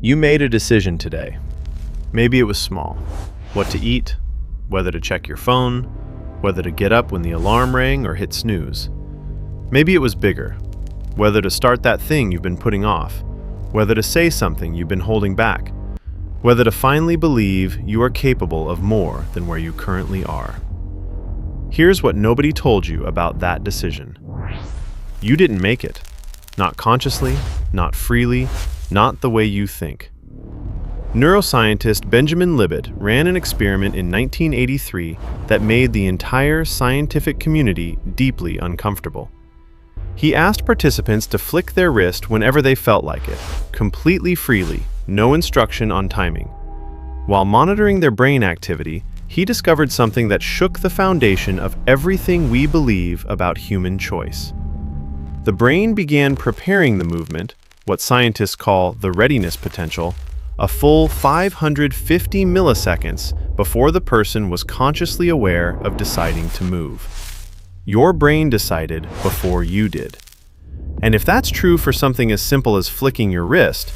You made a decision today. Maybe it was small. What to eat, whether to check your phone, whether to get up when the alarm rang or hit snooze. Maybe it was bigger. Whether to start that thing you've been putting off, whether to say something you've been holding back, whether to finally believe you are capable of more than where you currently are. Here's what nobody told you about that decision. You didn't make it. Not consciously, not freely, not the way you think. Neuroscientist Benjamin Libet ran an experiment in 1983 that made the entire scientific community deeply uncomfortable. He asked participants to flick their wrist whenever they felt like it, completely freely, no instruction on timing. While monitoring their brain activity, he discovered something that shook the foundation of everything we believe about human choice. The brain began preparing the movement, what scientists call the readiness potential, a full 550 milliseconds before the person was consciously aware of deciding to move. Your brain decided before you did. And if that's true for something as simple as flicking your wrist,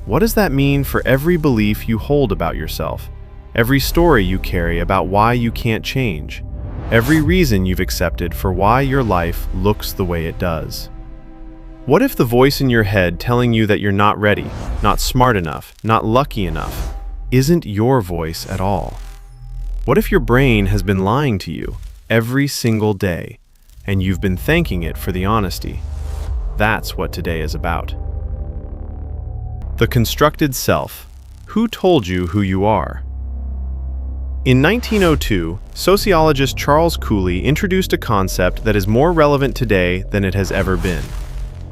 what does that mean for every belief you hold about yourself? Every story you carry about why you can't change? Every reason you've accepted for why your life looks the way it does? What if the voice in your head telling you that you're not ready, not smart enough, not lucky enough, isn't your voice at all? What if your brain has been lying to you every single day, and you've been thanking it for the honesty? That's what today is about. The constructed self. Who told you who you are? In 1902, sociologist Charles Cooley introduced a concept that is more relevant today than it has ever been.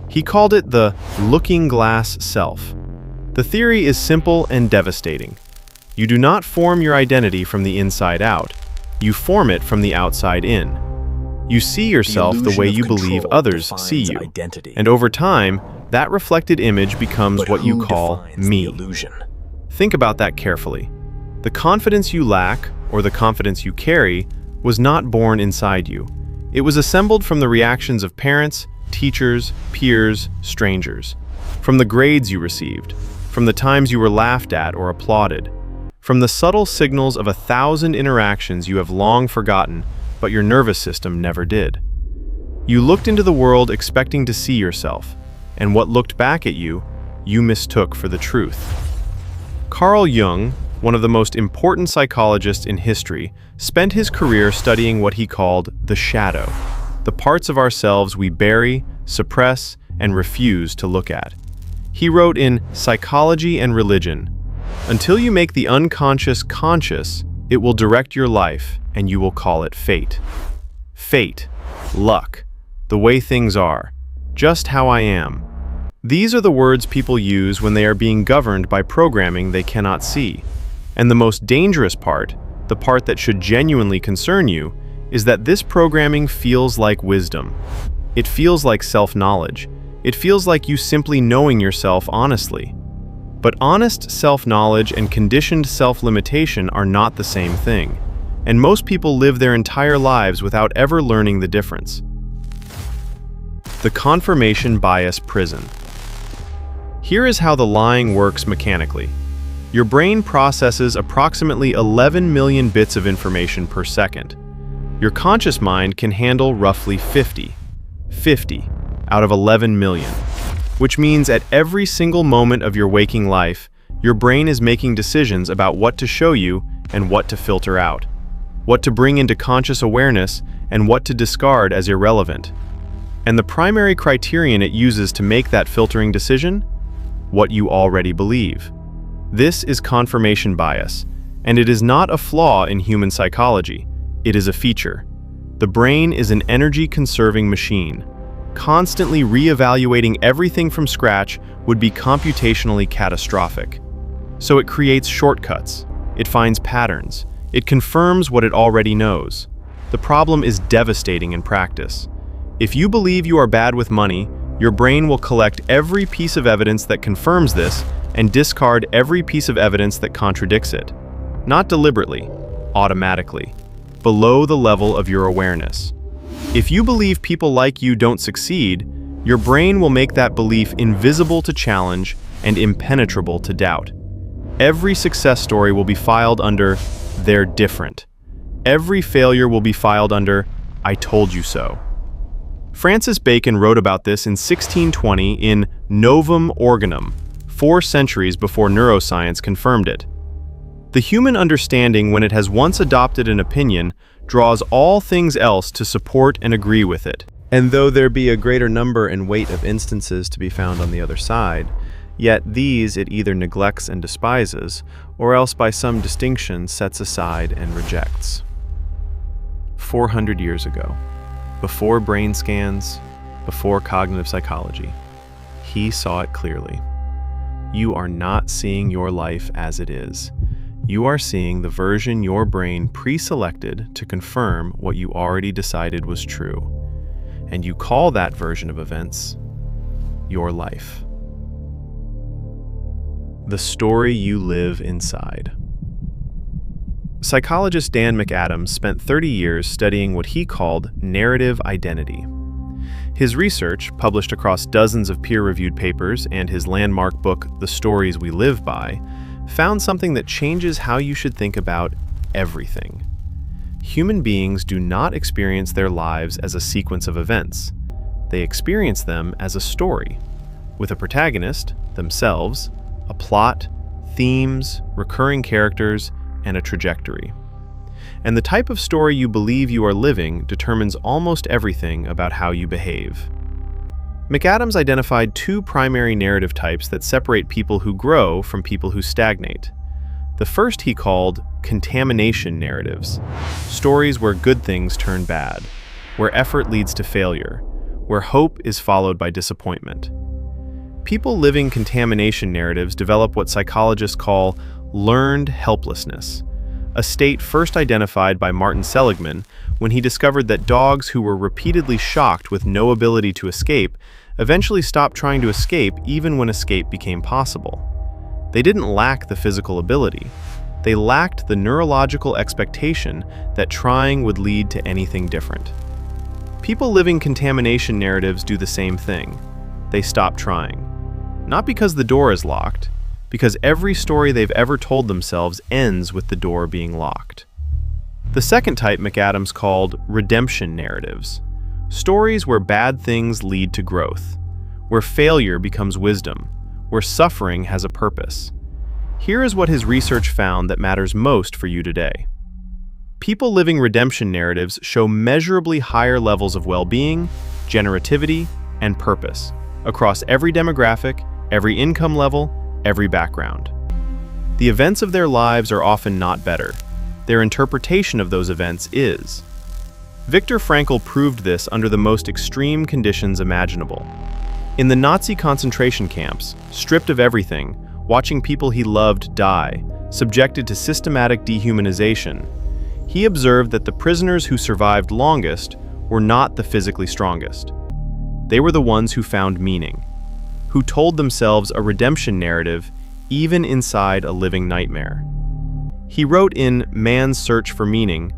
He called it the looking glass self. The theory is simple and devastating. You do not form your identity from the inside out. You form it from the outside in. You see yourself the way you believe others see you. And over time, that reflected image becomes what you call me. Think about that carefully. The confidence you lack, or the confidence you carry, was not born inside you. It was assembled from the reactions of parents, teachers, peers, strangers, from the grades you received, from the times you were laughed at or applauded, from the subtle signals of 1,000 interactions you have long forgotten, but your nervous system never did. You looked into the world expecting to see yourself, and what looked back at you, you mistook for the truth. Carl Jung, one of the most important psychologists in history, spent his career studying what he called the shadow, the parts of ourselves we bury, suppress, and refuse to look at. He wrote in Psychology and Religion, "Until you make the unconscious conscious, it will direct your life, and you will call it fate. Fate, luck, the way things are, just how I am." These are the words people use when they are being governed by programming they cannot see. And the most dangerous part, the part that should genuinely concern you, is that this programming feels like wisdom. It feels like self-knowledge. It feels like you simply knowing yourself honestly. But honest self-knowledge and conditioned self-limitation are not the same thing, and most people live their entire lives without ever learning the difference. The confirmation bias prison. Here is how the lying works mechanically. Your brain processes approximately 11 million bits of information per second. Your conscious mind can handle roughly 50 out of 11 million, which means at every single moment of your waking life, your brain is making decisions about what to show you and what to filter out, what to bring into conscious awareness and what to discard as irrelevant. And the primary criterion it uses to make that filtering decision? What you already believe. This is confirmation bias, and it is not a flaw in human psychology. It is a feature. The brain is an energy-conserving machine. Constantly re-evaluating everything from scratch would be computationally catastrophic. So it creates shortcuts. It finds patterns. It confirms what it already knows. The problem is devastating in practice. If you believe you are bad with money, your brain will collect every piece of evidence that confirms this and discard every piece of evidence that contradicts it. Not deliberately, automatically, below the level of your awareness. If you believe people like you don't succeed, your brain will make that belief invisible to challenge and impenetrable to doubt. Every success story will be filed under "they're different." Every failure will be filed under "I told you so." Francis Bacon wrote about this in 1620 in Novum Organum, 4 centuries before neuroscience confirmed it. The human understanding, when it has once adopted an opinion, draws all things else to support and agree with it. And though there be a greater number and weight of instances to be found on the other side, yet these it either neglects and despises, or else by some distinction sets aside and rejects. 400 years ago, before brain scans, before cognitive psychology, he saw it clearly. You are not seeing your life as it is. You are seeing the version your brain pre-selected to confirm what you already decided was true. And you call that version of events your life. The story you live inside. Psychologist Dan McAdams spent 30 years studying what he called narrative identity. His research, published across dozens of peer-reviewed papers, and his landmark book, The Stories We Live By, found something that changes how you should think about everything. Human beings do not experience their lives as a sequence of events. They experience them as a story, with a protagonist, themselves, a plot, themes, recurring characters, and a trajectory. And the type of story you believe you are living determines almost everything about how you behave. McAdams identified 2 primary narrative types that separate people who grow from people who stagnate. The first he called contamination narratives, stories where good things turn bad, where effort leads to failure, where hope is followed by disappointment. People living contamination narratives develop what psychologists call learned helplessness, a state first identified by Martin Seligman when he discovered that dogs who were repeatedly shocked with no ability to escape eventually stopped trying to escape even when escape became possible. They didn't lack the physical ability. They lacked the neurological expectation that trying would lead to anything different. People living contamination narratives do the same thing. They stop trying. Not because the door is locked, because every story they've ever told themselves ends with the door being locked. The second type McAdams called redemption narratives, stories where bad things lead to growth, where failure becomes wisdom, where suffering has a purpose. Here is what his research found that matters most for you today. People living redemption narratives show measurably higher levels of well-being, generativity, and purpose across every demographic, every income level, every background. The events of their lives are often not better. Their interpretation of those events is. Viktor Frankl proved this under the most extreme conditions imaginable. In the Nazi concentration camps, stripped of everything, watching people he loved die, subjected to systematic dehumanization, he observed that the prisoners who survived longest were not the physically strongest. They were the ones who found meaning, who told themselves a redemption narrative even inside a living nightmare. He wrote in Man's Search for Meaning,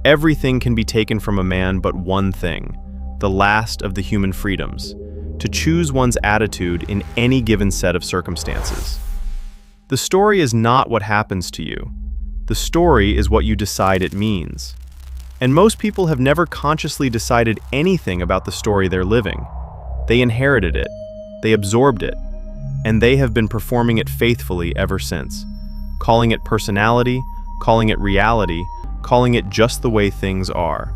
"Everything can be taken from a man but one thing, the last of the human freedoms, to choose one's attitude in any given set of circumstances. The story is not what happens to you. The story is what you decide it means." And most people have never consciously decided anything about the story they're living. They inherited it, they absorbed it, and they have been performing it faithfully ever since, calling it personality, calling it reality, calling it just the way things are.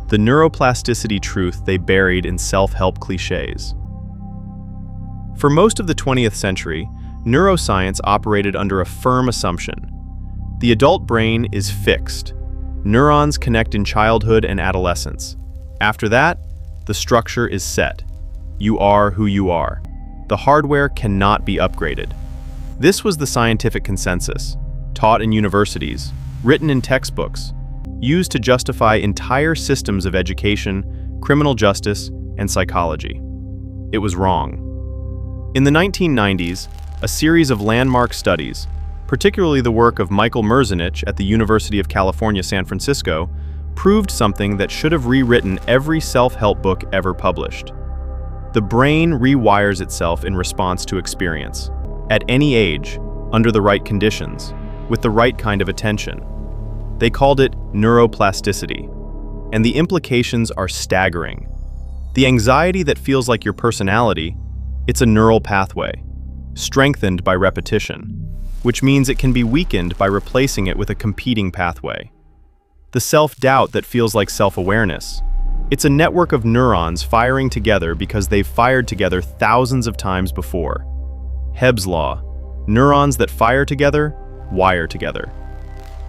The neuroplasticity truth they buried in self-help cliches. For most of the 20th century, neuroscience operated under a firm assumption. The adult brain is fixed. Neurons connect in childhood and adolescence. After that, the structure is set. You are who you are. The hardware cannot be upgraded. This was the scientific consensus, taught in universities, written in textbooks, used to justify entire systems of education, criminal justice, and psychology. It was wrong. In the 1990s, a series of landmark studies, particularly the work of Michael Merzenich at the University of California, San Francisco, proved something that should have rewritten every self-help book ever published. The brain rewires itself in response to experience, at any age, under the right conditions, with the right kind of attention. They called it neuroplasticity, and the implications are staggering. The anxiety that feels like your personality, it's a neural pathway, strengthened by repetition, which means it can be weakened by replacing it with a competing pathway. The self-doubt that feels like self-awareness, it's a network of neurons firing together because they've fired together thousands of times before. Hebb's law, neurons that fire together, wire together.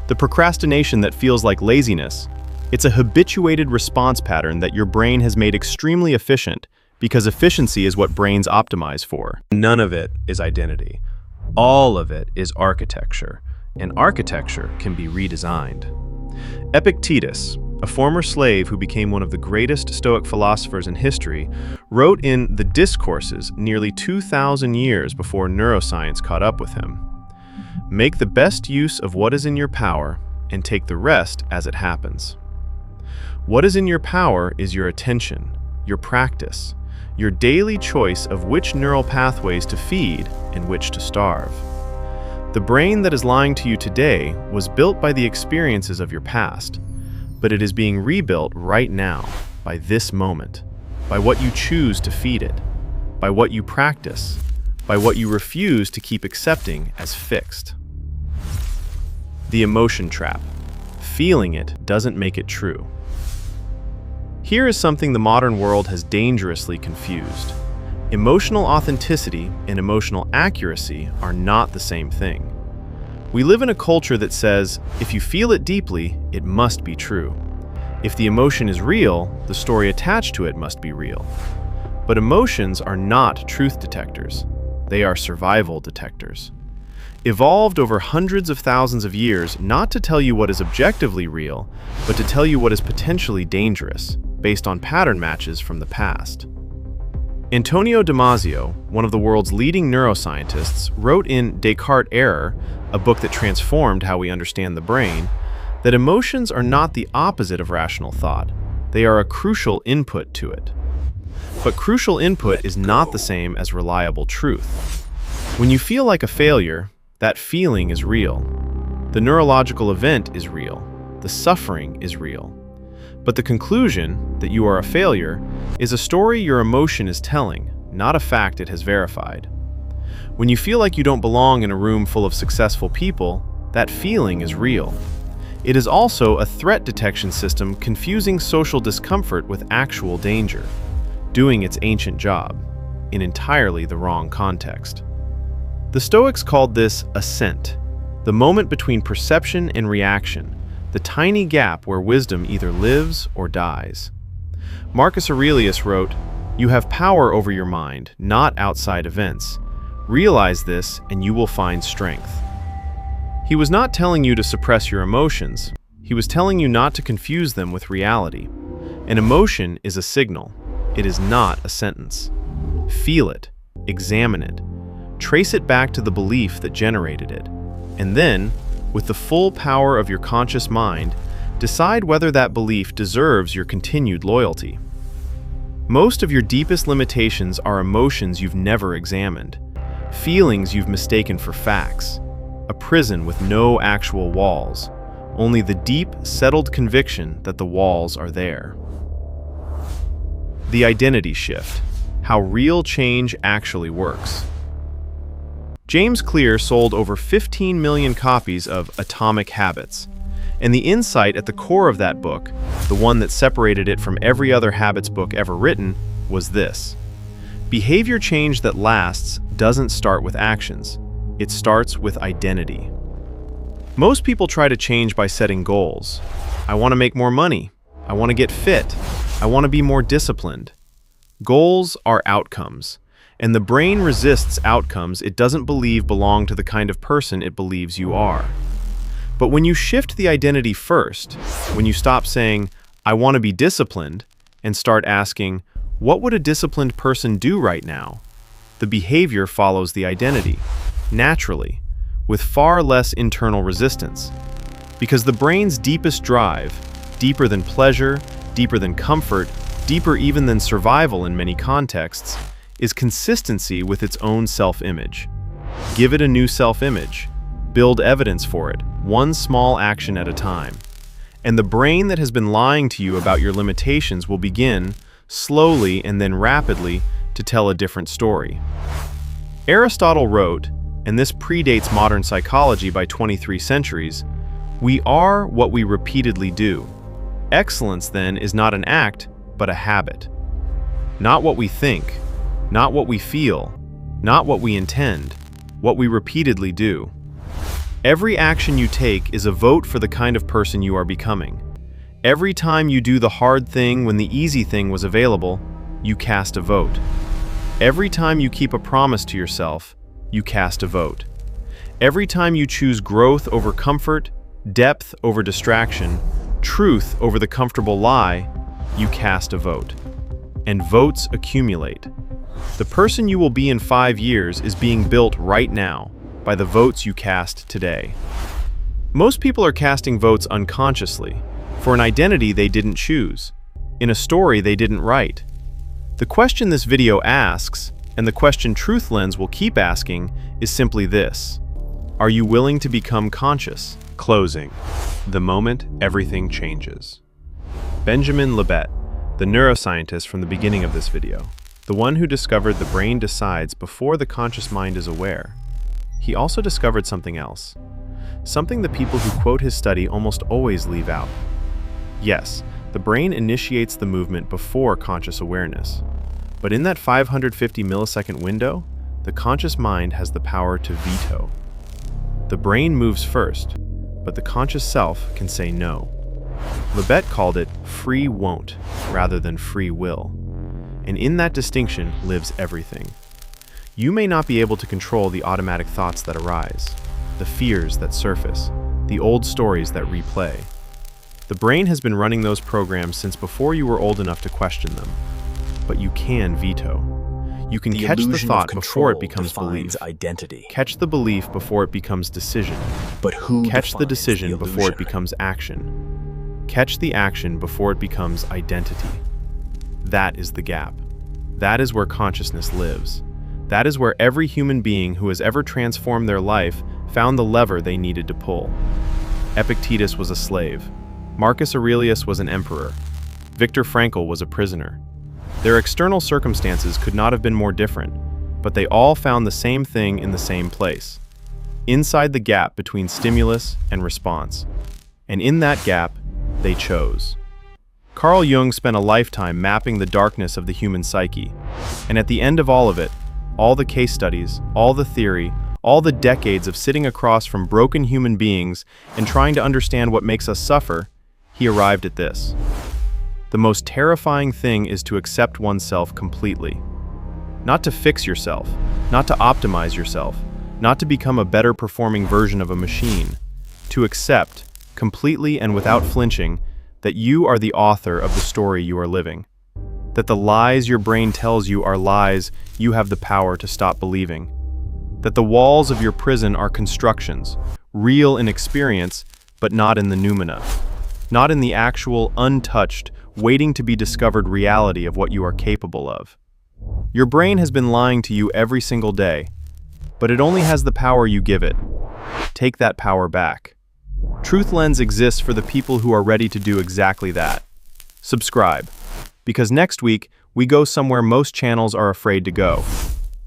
The procrastination that feels like laziness, it's a habituated response pattern that your brain has made extremely efficient because efficiency is what brains optimize for. None of it is identity. All of it is architecture, and architecture can be redesigned. Epictetus, a former slave who became one of the greatest Stoic philosophers in history, wrote in the Discourses nearly 2,000 years before neuroscience caught up with him. Make the best use of what is in your power and take the rest as it happens. What is in your power is your attention, your practice, your daily choice of which neural pathways to feed and which to starve. The brain that is lying to you today was built by the experiences of your past, but it is being rebuilt right now, by this moment, by what you choose to feed it, by what you practice, by what you refuse to keep accepting as fixed. The emotion trap. Feeling it doesn't make it true. Here is something the modern world has dangerously confused. Emotional authenticity and emotional accuracy are not the same thing. We live in a culture that says, if you feel it deeply, it must be true. If the emotion is real, the story attached to it must be real. But emotions are not truth detectors. They are survival detectors. Evolved over hundreds of thousands of years not to tell you what is objectively real, but to tell you what is potentially dangerous, based on pattern matches from the past. Antonio Damasio, one of the world's leading neuroscientists, wrote in Descartes' Error, a book that transformed how we understand the brain, that emotions are not the opposite of rational thought. They are a crucial input to it. But crucial input is not the same as reliable truth. When you feel like a failure, that feeling is real. The neurological event is real. The suffering is real. But the conclusion, that you are a failure, is a story your emotion is telling, not a fact it has verified. When you feel like you don't belong in a room full of successful people, that feeling is real. It is also a threat detection system confusing social discomfort with actual danger, doing its ancient job, in entirely the wrong context. The Stoics called this assent, the moment between perception and reaction, the tiny gap where wisdom either lives or dies. Marcus Aurelius wrote, "You have power over your mind, not outside events. Realize this and you will find strength." He was not telling you to suppress your emotions. He was telling you not to confuse them with reality. An emotion is a signal. It is not a sentence. Feel it, examine it, trace it back to the belief that generated it, and then, with the full power of your conscious mind, decide whether that belief deserves your continued loyalty. Most of your deepest limitations are emotions you've never examined, feelings you've mistaken for facts, a prison with no actual walls, only the deep, settled conviction that the walls are there. The identity shift, how real change actually works. James Clear sold over 15 million copies of Atomic Habits, and the insight at the core of that book, the one that separated it from every other habits book ever written, was this: behavior change that lasts doesn't start with actions, it starts with identity. Most people try to change by setting goals. I want to make more money. I want to get fit. I want to be more disciplined. Goals are outcomes. And the brain resists outcomes it doesn't believe belong to the kind of person it believes you are. But when you shift the identity first, when you stop saying, I want to be disciplined, and start asking, what would a disciplined person do right now? The behavior follows the identity, naturally, with far less internal resistance. Because the brain's deepest drive, deeper than pleasure, deeper than comfort, deeper even than survival in many contexts, is consistency with its own self-image. Give it a new self-image. Build evidence for it, one small action at a time. And the brain that has been lying to you about your limitations will begin, slowly and then rapidly, to tell a different story. Aristotle wrote, and this predates modern psychology by 23 centuries, "We are what we repeatedly do." Excellence, then, is not an act, but a habit. Not what we think, not what we feel, not what we intend, what we repeatedly do. Every action you take is a vote for the kind of person you are becoming. Every time you do the hard thing when the easy thing was available, you cast a vote. Every time you keep a promise to yourself, you cast a vote. Every time you choose growth over comfort, depth over distraction, truth over the comfortable lie, you cast a vote. And votes accumulate. The person you will be in 5 years is being built right now by the votes you cast today. Most people are casting votes unconsciously, for an identity they didn't choose, in a story they didn't write. The question this video asks, and the question TruthLens will keep asking, is simply this: are you willing to become conscious? Closing. The moment everything changes. Benjamin Libet, the neuroscientist from the beginning of this video, the one who discovered the brain decides before the conscious mind is aware, he also discovered something else. Something the people who quote his study almost always leave out. Yes, the brain initiates the movement before conscious awareness. But in that 550 millisecond window, the conscious mind has the power to veto. The brain moves first, but the conscious self can say no. Libet called it free won't rather than free will. And in that distinction lives everything. You may not be able to control the automatic thoughts that arise, the fears that surface, the old stories that replay. The brain has been running those programs since before you were old enough to question them. But you can veto. You can catch the thought before it becomes belief. Identity. Catch the belief before it becomes decision. But who Catch the defines decision the before it illusion? becomes action. Catch the action before it becomes identity. That is the gap. That is where consciousness lives. That is where every human being who has ever transformed their life found the lever they needed to pull. Epictetus was a slave. Marcus Aurelius was an emperor. Viktor Frankl was a prisoner. Their external circumstances could not have been more different, but they all found the same thing in the same place, inside the gap between stimulus and response. And in that gap, they chose. Carl Jung spent a lifetime mapping the darkness of the human psyche, and at the end of all of it, all the case studies, all the theory, all the decades of sitting across from broken human beings and trying to understand what makes us suffer, he arrived at this. The most terrifying thing is to accept oneself completely. Not to fix yourself, not to optimize yourself, not to become a better performing version of a machine. To accept, completely and without flinching, that you are the author of the story you are living. That the lies your brain tells you are lies you have the power to stop believing. That the walls of your prison are constructions, real in experience, but not in the noumena. Not in the actual, untouched, waiting to be discovered reality of what you are capable of. Your brain has been lying to you every single day, but it only has the power you give it. Take that power back. TruthLens exists for the people who are ready to do exactly that. Subscribe, because next week we go somewhere most channels are afraid to go.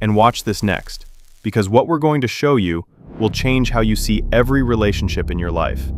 And watch this next, because what we're going to show you will change how you see every relationship in your life.